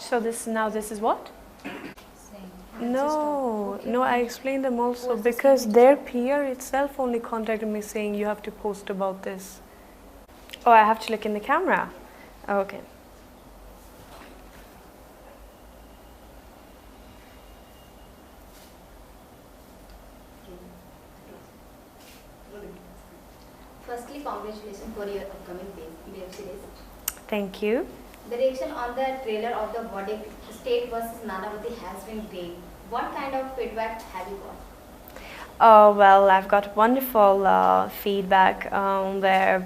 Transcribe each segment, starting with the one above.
So this is what? Saying. No, no, I explained them also What's the because same? their peer itself only contacted me saying you have to post about this. Oh, I have to look in the camera. Okay. Firstly, congratulations for your upcoming web series. Thank you. The reaction on the trailer of the body state versus Nanavati has been great. What kind of feedback have you got? Oh, well, I've got wonderful feedback where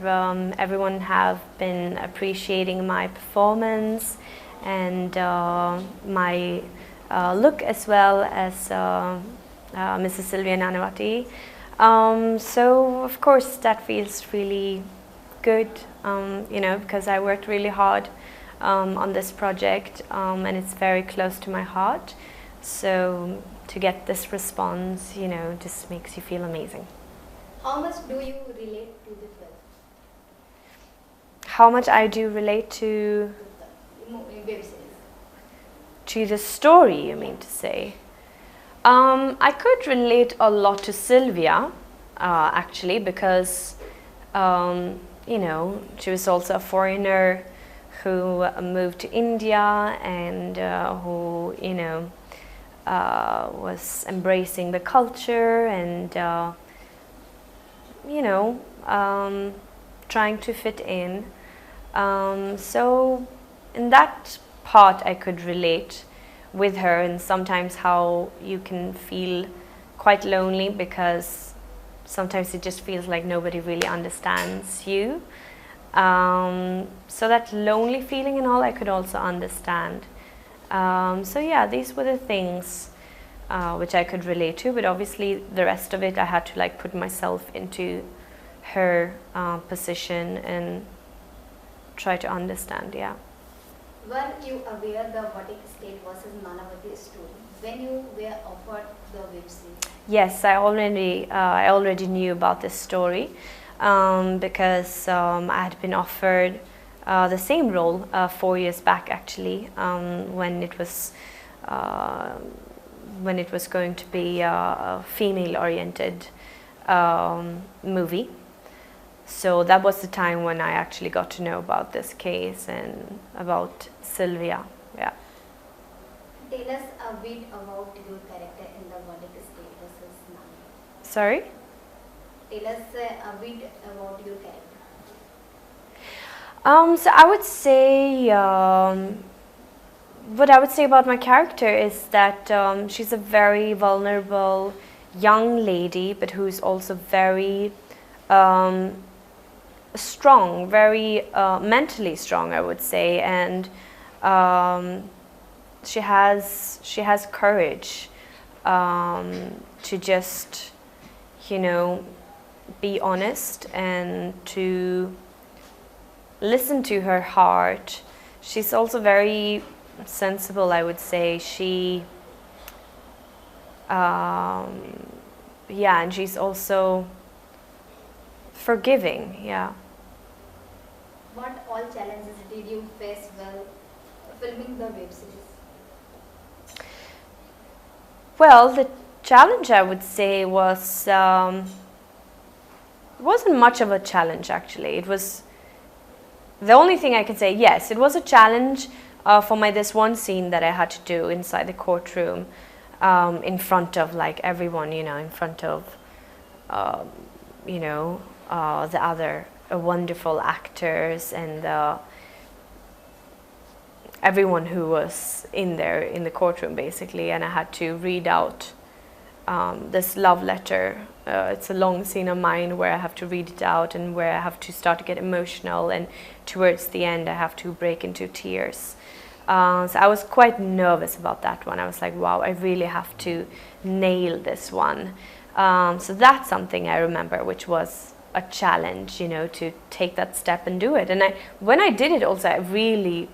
everyone have been appreciating my performance and my look as well as Mrs. Sylvia Nanavati. So, of course, that feels really good, you know, because I worked really hard on this project and it's very close to my heart. So to get this response, you know, just makes you feel amazing. How much do you relate to the film? How much I do relate to Web series? the story, you mean to say? I could relate a lot to Sylvia, actually, because, you know, she was also a foreigner who moved to India and who, you know, was embracing the culture and, you know, trying to fit in. So in that part I could relate with her, and sometimes how you can feel quite lonely because sometimes it just feels like nobody really understands you. So that lonely feeling and all I could also understand. So yeah, these were the things which I could relate to, but obviously the rest of it I had to like put myself into her position and try to understand, yeah. Were you aware the Vedic state versus Nanavati story when you were offered the web series? Yes, I already knew about this story because I had been offered the same role 4 years back actually, when it was going to be a female-oriented movie. So that was the time when I actually got to know about this case and about Sylvia. Yeah. Tell us a bit about your character in the Vedic state versus Nani. Sorry? Tell us a bit about your character. So I would say, what I would say about my character is that she's a very vulnerable young lady, but who's also very strong, very mentally strong, I would say, and she has courage to just, you know, be honest and to listen to her heart. She's also very sensible, I would say. She, yeah, and she's also forgiving, yeah. What all challenges did you face while filming the web series? Well, the challenge I would say was, it wasn't much of a challenge actually. It was, the only thing I can say, yes, it was a challenge for this one scene that I had to do inside the courtroom in front of like everyone, you know, in front of, you know, the other wonderful actors and everyone who was in there in the courtroom basically, and I had to read out this love letter. It's a long scene of mine where I have to read it out and where I have to start to get emotional, and towards the end I have to break into tears. So I was quite nervous about that one. I was like, wow, I really have to nail this one. So that's something I remember, which was a challenge, you know, to take that step and do it. And when I did it also, I really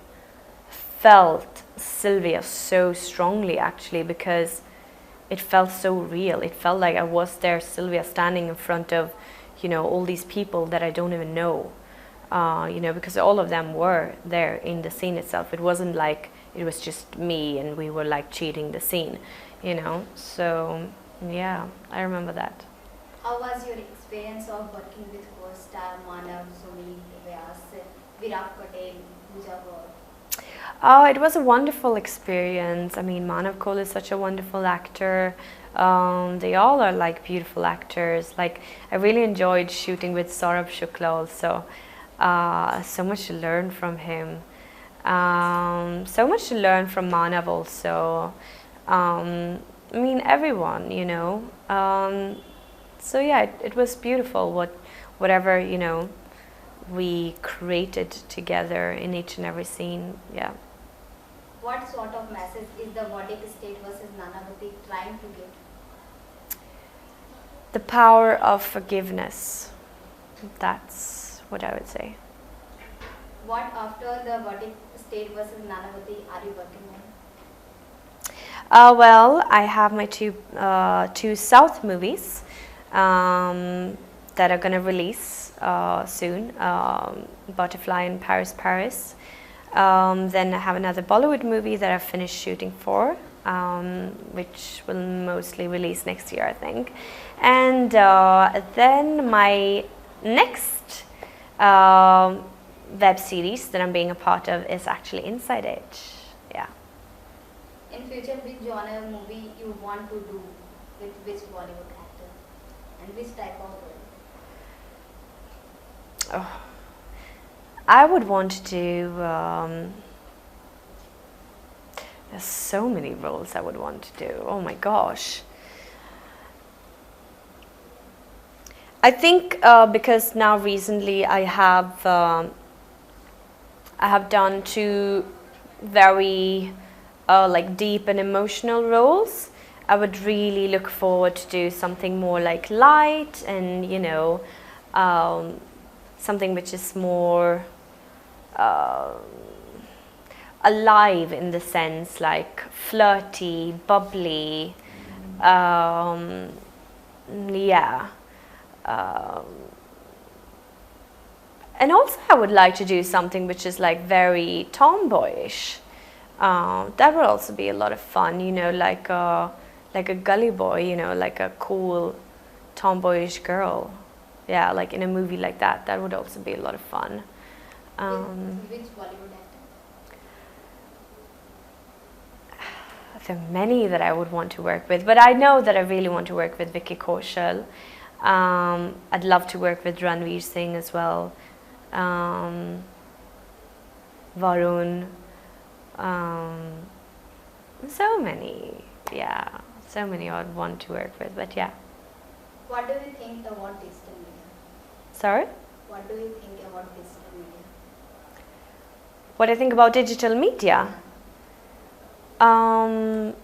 felt Sylvia so strongly actually, because it felt so real. It felt like I was there, Sylvia, standing in front of, you know, all these people that I don't even know, you know, because all of them were there in the scene itself. It wasn't like it was just me and we were like cheating the scene, you know. So yeah, I remember that. How was your experience of working with co-star Manav, Sumi, Vyas, Virat Patel, Pooja Gaur? Oh, it was a wonderful experience. I mean, Manav Kaul is such a wonderful actor. They all are like beautiful actors. Like, I really enjoyed shooting with Saurabh Shukla also. So much to learn from him. So much to learn from Manav also. I mean, everyone, you know. So yeah, it was beautiful. Whatever, you know, we created together in each and every scene. Yeah. What sort of message is the Vodic state versus Nanavati trying to give? The power of forgiveness. That's what I would say. What after the Vodic state versus Nanavati are you working on? Well, I have my two South movies that are going to release soon. Butterfly in Paris, Paris. Then I have another Bollywood movie that I've finished shooting for, which will mostly release next year, I think. And then my next web series that I'm being a part of is actually Inside Edge. Yeah. In future, which genre movie you want to do with which Bollywood actor and which type of role? Oh, I would want to do. There's so many roles I would want to do. Oh my gosh. I think because now recently I have done two very like deep and emotional roles. I would really look forward to do something more like light and, you know, something which is more alive in the sense like flirty, bubbly, yeah. And also I would like to do something which is like very tomboyish. That would also be a lot of fun, you know, like a gully boy, you know, like a cool tomboyish girl. Yeah, like in a movie like that. That would also be a lot of fun. Which Bollywood actor? There are many that I would want to work with, but I know that I really want to work with Vicky Kaushal. I'd love to work with Ranveer Singh as well. Varun. So many, yeah, so many I'd want to work with, but yeah. What do you think about digital media? Sorry? What do you think about digital media? What I think about digital media? I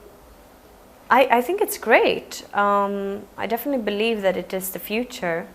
think it's great. I definitely believe that it is the future.